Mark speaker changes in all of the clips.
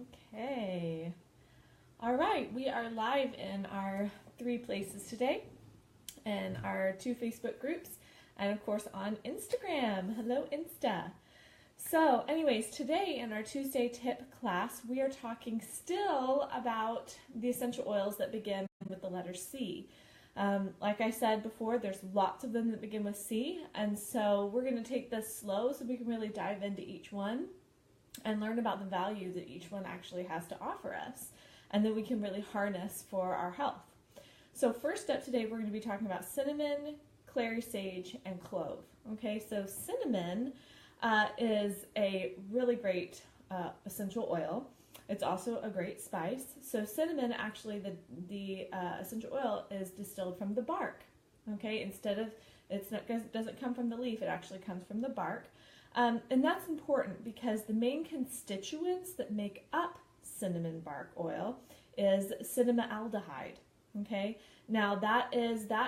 Speaker 1: Okay. All right, we are live in our 3 places today, and our 2 Facebook groups, and of course on Instagram. Hello, Insta. So, anyways, today in our Tuesday tip class, we are talking still about the essential oils that begin with the letter C. Like I said before, there's lots of them that begin with C, and so we're going to take this slow so we can really dive into each one and learn about the value that each one actually has to offer us, and then we can really harness for our health. So first up today, we're going to be talking about cinnamon, clary sage, and clove. Okay, so cinnamon is a really great essential oil. It's also a great spice. So cinnamon, actually, the essential oil is distilled from the bark. Okay, instead of it doesn't come from the leaf, it actually comes from the bark. And that's important because the main constituents that make up cinnamon bark oil is cinnamaldehyde. Okay, now that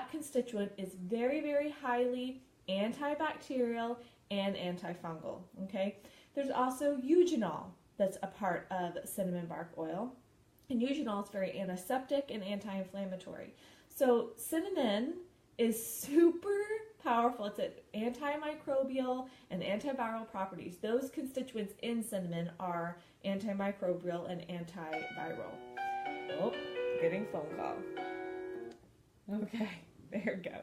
Speaker 1: constituent is very, very highly antibacterial and antifungal. Okay, there's also eugenol that's a part of cinnamon bark oil, and eugenol is very antiseptic and anti-inflammatory. So cinnamon is super powerful. It's antimicrobial and antiviral properties. Those constituents in cinnamon are antimicrobial and antiviral. Oh, getting phone call. Okay, there we go.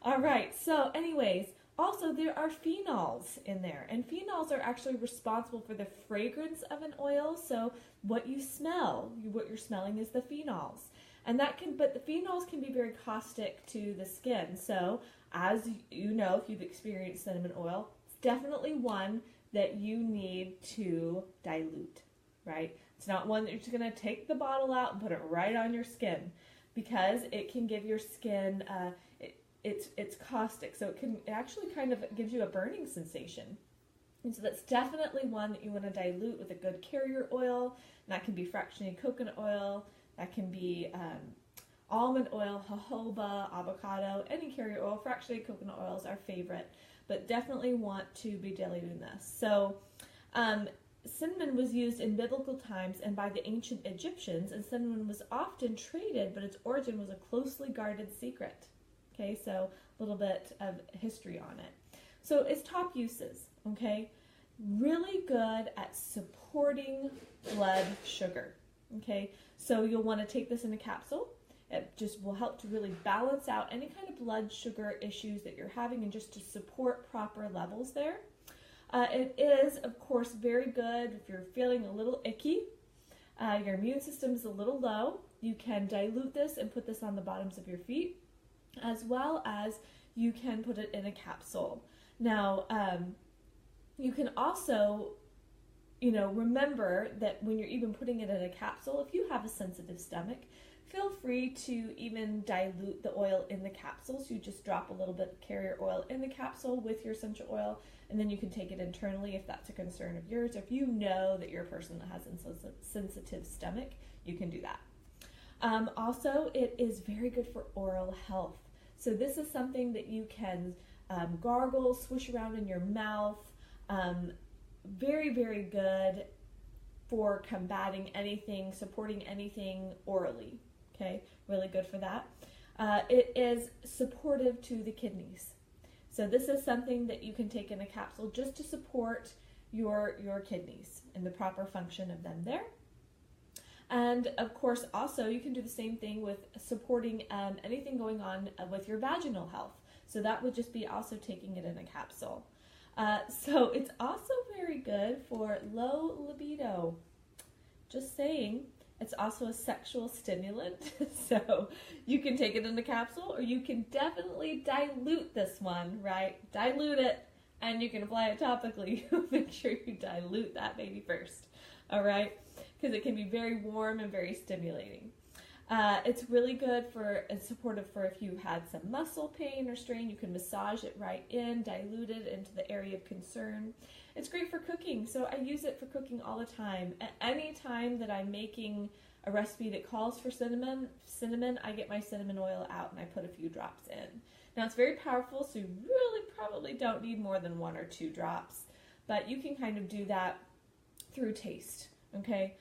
Speaker 1: All right, so anyways, also there are phenols in there, and phenols are actually responsible for the fragrance of an oil. So what you smell, what you're smelling is the phenols. And but the phenols can be very caustic to the skin. So as you know, if you've experienced cinnamon oil, it's definitely one that you need to dilute, right? It's not one that you're just going to take the bottle out and put it right on your skin, because it can give your skin, it's caustic. So it actually kind of gives you a burning sensation. And so that's definitely one that you want to dilute with a good carrier oil. And that can be fractionated coconut oil. That can be almond oil, jojoba, avocado, any carrier oil. Fractionated coconut oil is our favorite, but definitely want to be diluting this. So cinnamon was used in biblical times and by the ancient Egyptians, and cinnamon was often traded, but its origin was a closely guarded secret. Okay, so a little bit of history on it. So its top uses, okay, really good at supporting blood sugar. Okay, so you'll want to take this in a capsule. It just will help to really balance out any kind of blood sugar issues that you're having, and just to support proper levels there. It is, of course, very good if you're feeling a little icky, your immune system is a little low. You can dilute this and put this on the bottoms of your feet, as well as you can put it in a capsule. Now, you can also remember that when you're even putting it in a capsule, if you have a sensitive stomach, feel free to even dilute the oil in the capsule. So you just drop a little bit of carrier oil in the capsule with your essential oil, and then you can take it internally if that's a concern of yours. If you know that you're a person that has a sensitive stomach, you can do that. Also, it is very good for oral health. So this is something that you can gargle, swish around in your mouth. Very, very good for combating anything, supporting anything orally. Okay, really good for that. It is supportive to the kidneys. So this is something that you can take in a capsule just to support your kidneys and the proper function of them there. And of course, also you can do the same thing with supporting anything going on with your vaginal health. So that would just be also taking it in a capsule. So it's also very good for low libido. Just saying, it's also a sexual stimulant. So you can take it in a capsule, or you can definitely dilute this one, right? Dilute it, and you can apply it topically. Make sure you dilute that baby first, all right? Because it can be very warm and very stimulating. It's really good and supportive for if you had some muscle pain or strain. You can massage it right in, dilute it into the area of concern. It's great for cooking, so I use it for cooking all the time. At any time that I'm making a recipe that calls for cinnamon, I get my cinnamon oil out and I put a few drops in. Now it's very powerful, so you really probably don't need more than 1 or 2 drops, but you can kind of do that through taste. Okay.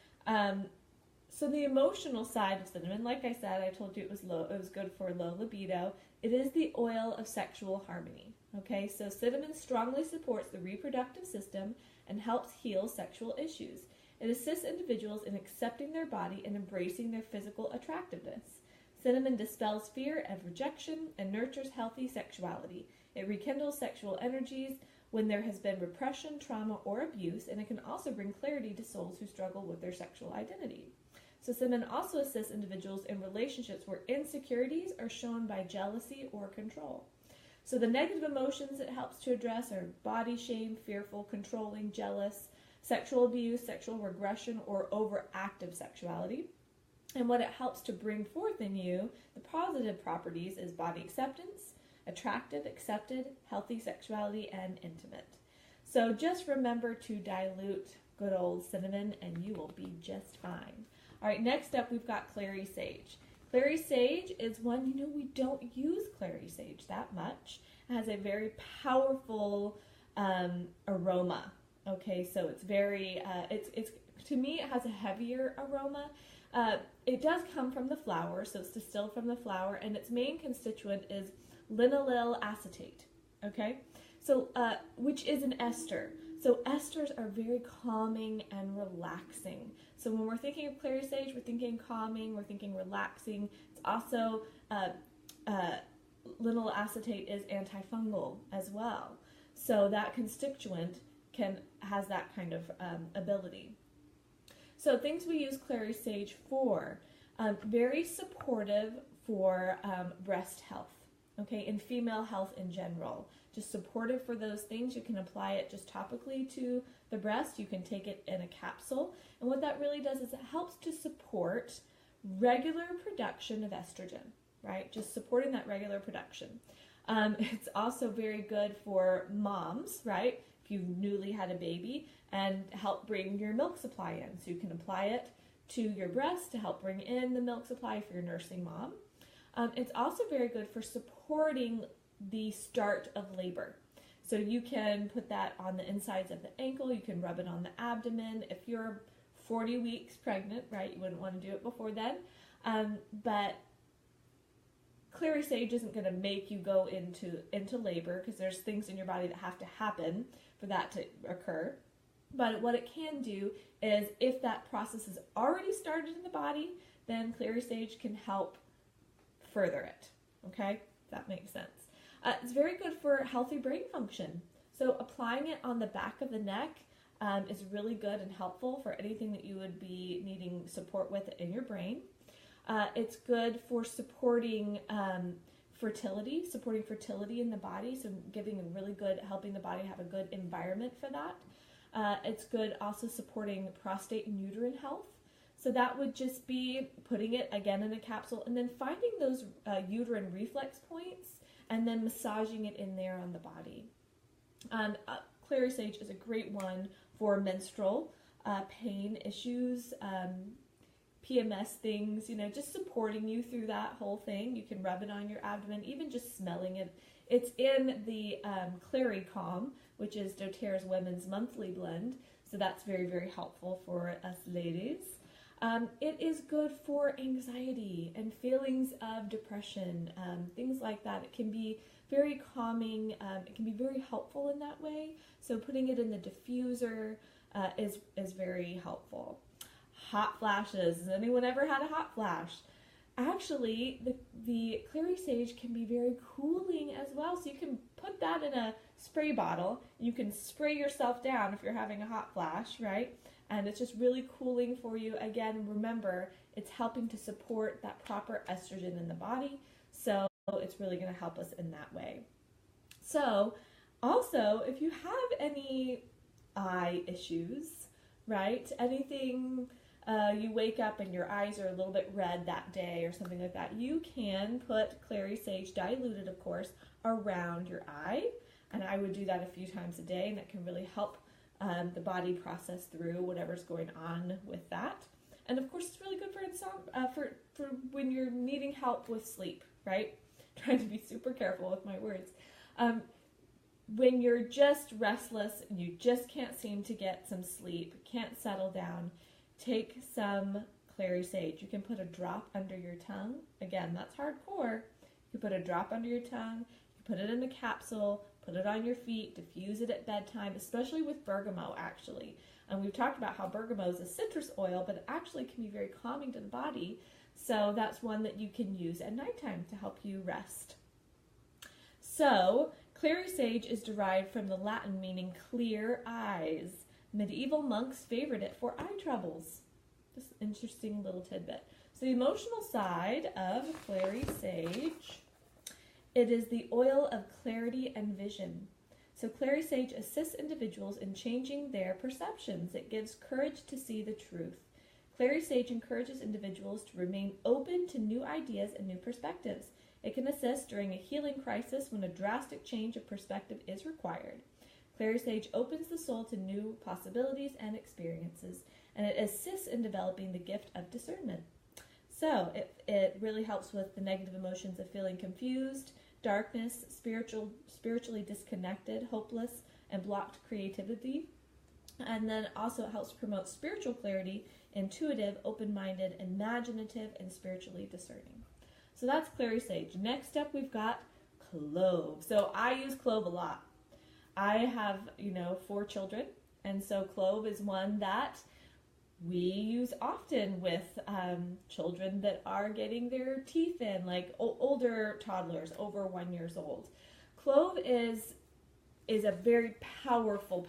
Speaker 1: So the emotional side of cinnamon, like I said, I told you it was good for low libido. It is the oil of sexual harmony. Okay, so cinnamon strongly supports the reproductive system and helps heal sexual issues. It assists individuals in accepting their body and embracing their physical attractiveness. Cinnamon dispels fear of rejection and nurtures healthy sexuality. It rekindles sexual energies when there has been repression, trauma, or abuse, and it can also bring clarity to souls who struggle with their sexual identity. So cinnamon also assists individuals in relationships where insecurities are shown by jealousy or control. So the negative emotions it helps to address are body shame, fearful, controlling, jealous, sexual abuse, sexual regression, or overactive sexuality. And what it helps to bring forth in you, the positive properties, is body acceptance, attractive, accepted, healthy sexuality, and intimate. So just remember to dilute good old cinnamon and you will be just fine. All right, next up we've got clary sage. Clary sage is one, we don't use clary sage that much. It has a very powerful aroma. Okay, so it's very, it's to me it has a heavier aroma. It does come from the flower, so it's distilled from the flower, and its main constituent is linaloyl acetate. Okay, so which is an ester. So esters are very calming and relaxing. So when we're thinking of clary sage, we're thinking calming, we're thinking relaxing. It's also linaloyl acetate is antifungal as well. So that constituent has that kind of ability. So things we use clary sage for, very supportive for breast health, okay, and female health in general. Just supportive for those things. You can apply it just topically to the breast. You can take it in a capsule. And what that really does is it helps to support regular production of estrogen, right? Just supporting that regular production. It's also very good for moms, right? If you've newly had a baby, and help bring your milk supply in. So you can apply it to your breast to help bring in the milk supply for your nursing mom. It's also very good for supporting the start of labor. So you can put that on the insides of the ankle, you can rub it on the abdomen. If you're 40 weeks pregnant, right, you wouldn't want to do it before then. But clary sage isn't going to make you go into labor, because there's things in your body that have to happen for that to occur. But what it can do is, if that process has already started in the body, then clary sage can help further it. Okay, if that makes sense. It's very good for healthy brain function. So applying it on the back of the neck is really good and helpful for anything that you would be needing support with in your brain. It's good for supporting fertility in the body, so helping the body have a good environment for that. It's good also supporting prostate and uterine health. So that would just be putting it again in a capsule and then finding those uterine reflex points and then massaging it in there on the body. Clary sage is a great one for menstrual pain issues, PMS things, just supporting you through that whole thing. You can rub it on your abdomen, even just smelling it. It's in the Clary Calm, which is doTERRA's Women's Monthly Blend, so that's very, very helpful for us ladies. It is good for anxiety and feelings of depression, things like that. It can be very calming. It can be very helpful in that way. So putting it in the diffuser is very helpful. Hot flashes. Has anyone ever had a hot flash? Actually, the clary sage can be very cooling as well. So you can put that in a spray bottle. You can spray yourself down if you're having a hot flash, right? And it's just really cooling for you. Again, remember, it's helping to support that proper estrogen in the body. So it's really going to help us in that way. So also, if you have any eye issues, right? Anything, you wake up and your eyes are a little bit red that day or something like that, you can put clary sage, diluted of course, around your eye. And I would do that a few times a day, and it can really help the body process through whatever's going on with that. And of course, it's really good for when you're needing help with sleep, right? Trying to be super careful with my words. When you're just restless and you just can't seem to get some sleep, can't settle down, take some Clary sage. You can put a drop under your tongue. Again, that's hardcore. You put a drop under your tongue, you put it in a capsule, put it on your feet, diffuse it at bedtime, especially with bergamot, actually. And we've talked about how bergamot is a citrus oil, but it actually can be very calming to the body. So that's one that you can use at nighttime to help you rest. So, Clary sage is derived from the Latin meaning clear eyes. Medieval monks favored it for eye troubles. Just an interesting little tidbit. So the emotional side of Clary sage, it is the oil of clarity and vision. So Clary sage assists individuals in changing their perceptions. It gives courage to see the truth. Clary sage encourages individuals to remain open to new ideas and new perspectives. It can assist during a healing crisis when a drastic change of perspective is required. Clary sage opens the soul to new possibilities and experiences, and it assists in developing the gift of discernment. So it really helps with the negative emotions of feeling confused, darkness, spiritually disconnected, hopeless, and blocked creativity. And then also it helps promote spiritual clarity, intuitive, open-minded, imaginative, and spiritually discerning. So that's Clary sage. Next up we've got clove. So I use clove a lot. I have, 4 children, and so clove is one that we use often with children that are getting their teeth in, like older toddlers over 1 year old. Clove is a very powerful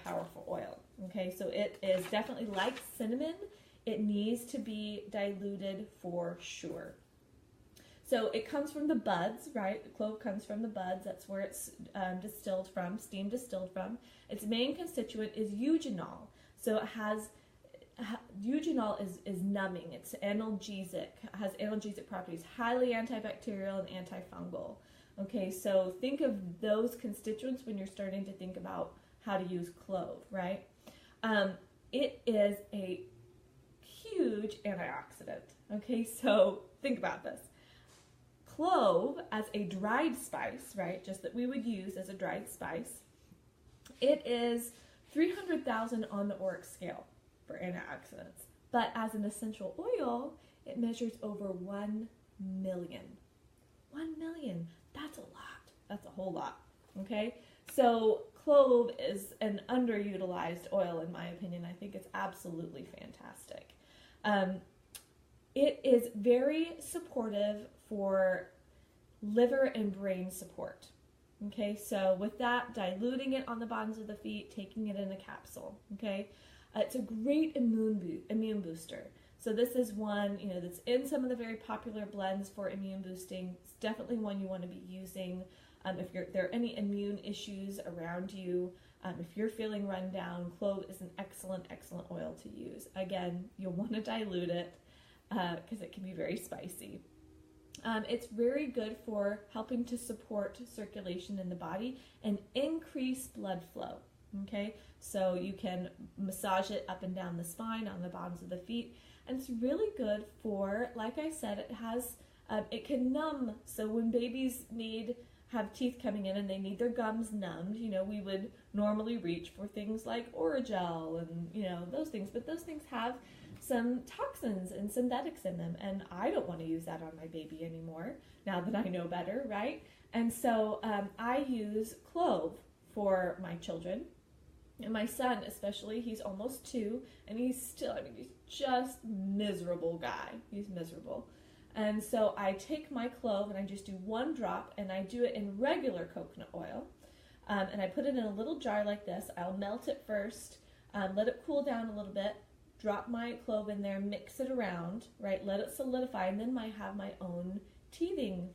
Speaker 1: oil. Okay, so it is definitely like cinnamon. It needs to be diluted for sure. So it comes from the buds, right? The clove comes from the buds. That's where it's distilled from, steam distilled from. Its main constituent is eugenol. So it has eugenol is numbing. It's analgesic, has analgesic properties, highly antibacterial and antifungal. Okay, so think of those constituents when you're starting to think about how to use clove, right? It is a huge antioxidant. Okay, so think about this. Clove as a dried spice, right, just that we would use as a dried spice, it is 300,000 on the ORAC scale for antioxidants. But as an essential oil, it measures over 1 million. 1 million, that's a lot. That's a whole lot, okay? So clove is an underutilized oil in my opinion. I think it's absolutely fantastic. It is very supportive for liver and brain support. Okay, so with that, diluting it on the bottoms of the feet, taking it in a capsule. Okay, it's a great immune booster. So this is one, that's in some of the very popular blends for immune boosting. It's definitely one you want to be using if there are any immune issues around you. If you're feeling run down, clove is an excellent oil to use. Again, you'll want to dilute it because it can be very spicy. It's very good for helping to support circulation in the body and increase blood flow. Okay, so you can massage it up and down the spine, on the bottoms of the feet, and it's really good for, like I said, it can numb. So when babies have teeth coming in and they need their gums numbed, we would normally reach for things like Orajel and those things, but those things have some toxins and synthetics in them, and I don't want to use that on my baby anymore now that I know better, right? And so I use clove for my children, and my son especially. He's almost 2, and he's just miserable guy. He's miserable. And so I take my clove and I just do 1 drop, and I do it in regular coconut oil, and I put it in a little jar like this. I'll melt it first, let it cool down a little bit, drop my clove in there, mix it around, right? Let it solidify, and then I have my own teething,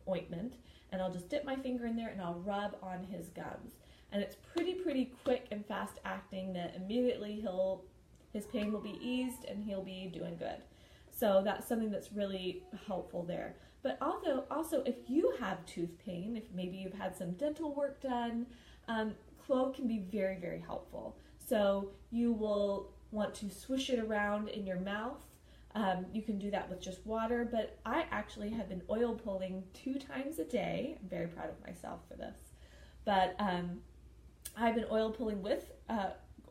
Speaker 1: ointment, and I'll just dip my finger in there and I'll rub on his gums. And it's pretty quick and fast acting that immediately his pain will be eased and he'll be doing good. So that's something that's really helpful there. But also if you have tooth pain, if maybe you've had some dental work done, clove can be very helpful. So you will want to swish it around in your mouth. You can do that with just water, but I actually have been oil pulling 2 times a day. I'm very proud of myself for this. But I've been oil pulling with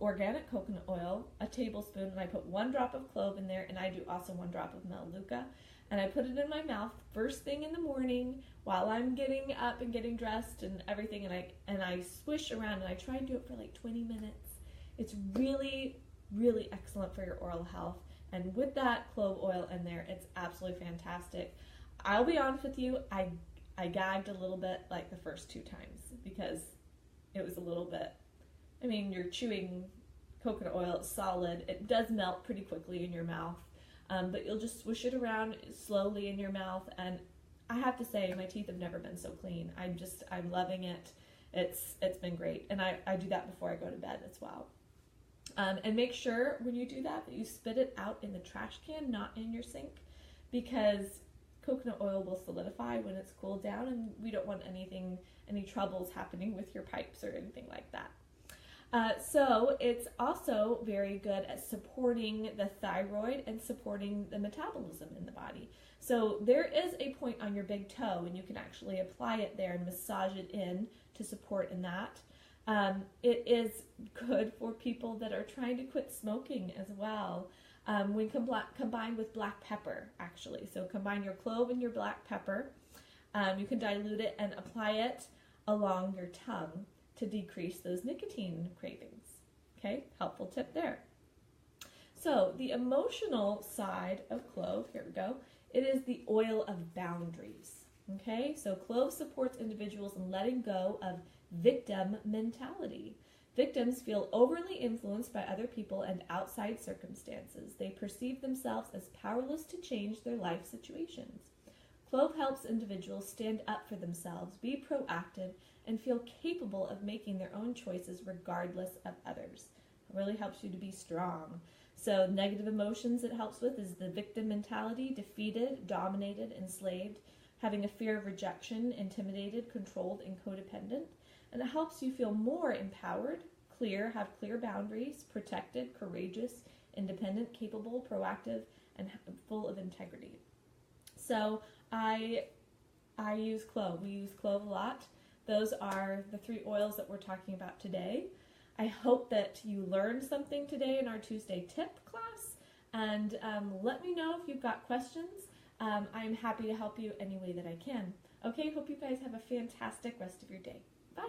Speaker 1: organic coconut oil, a tablespoon, and I put 1 drop of clove in there, and I do also 1 drop of melaleuca. And I put it in my mouth first thing in the morning while I'm getting up and getting dressed and everything, and I swish around, and I try and do it for like 20 minutes. It's really, really excellent for your oral health. And with that clove oil in there, it's absolutely fantastic. I'll be honest with you, I gagged a little bit like the first 2 times because it was a little bit, I mean, you're chewing coconut oil, it's solid. It does melt pretty quickly in your mouth. But you'll just swish it around slowly in your mouth, and I have to say my teeth have never been so clean. I'm loving it. It's been great, and I do that before I go to bed as well. And make sure when you do that you spit it out in the trash can, not in your sink, because coconut oil will solidify when it's cooled down, and we don't want any troubles happening with your pipes or anything like that. So it's also very good at supporting the thyroid and supporting the metabolism in the body. So there is a point on your big toe, and you can actually apply it there and massage it in to support in that. It is good for people that are trying to quit smoking as well. When combined with black pepper, actually. So combine your clove and your black pepper. You can dilute it and apply it along your tongue to decrease those nicotine cravings. Okay, helpful tip there. So the emotional side of clove, here we go, it is the oil of boundaries. Okay, so clove supports individuals in letting go of victim mentality. Victims feel overly influenced by other people and outside circumstances. They perceive themselves as powerless to change their life situations. Clove helps individuals stand up for themselves, be proactive, and feel capable of making their own choices regardless of others. It really helps you to be strong. So negative emotions it helps with is the victim mentality, defeated, dominated, enslaved, having a fear of rejection, intimidated, controlled, and codependent. And it helps you feel more empowered, clear, have clear boundaries, protected, courageous, independent, capable, proactive, and full of integrity. So I use clove. We use clove a lot. Those are the 3 oils that we're talking about today. I hope that you learned something today in our Tuesday tip class, and let me know if you've got questions. I'm happy to help you any way that I can. Okay, hope you guys have a fantastic rest of your day. Bye.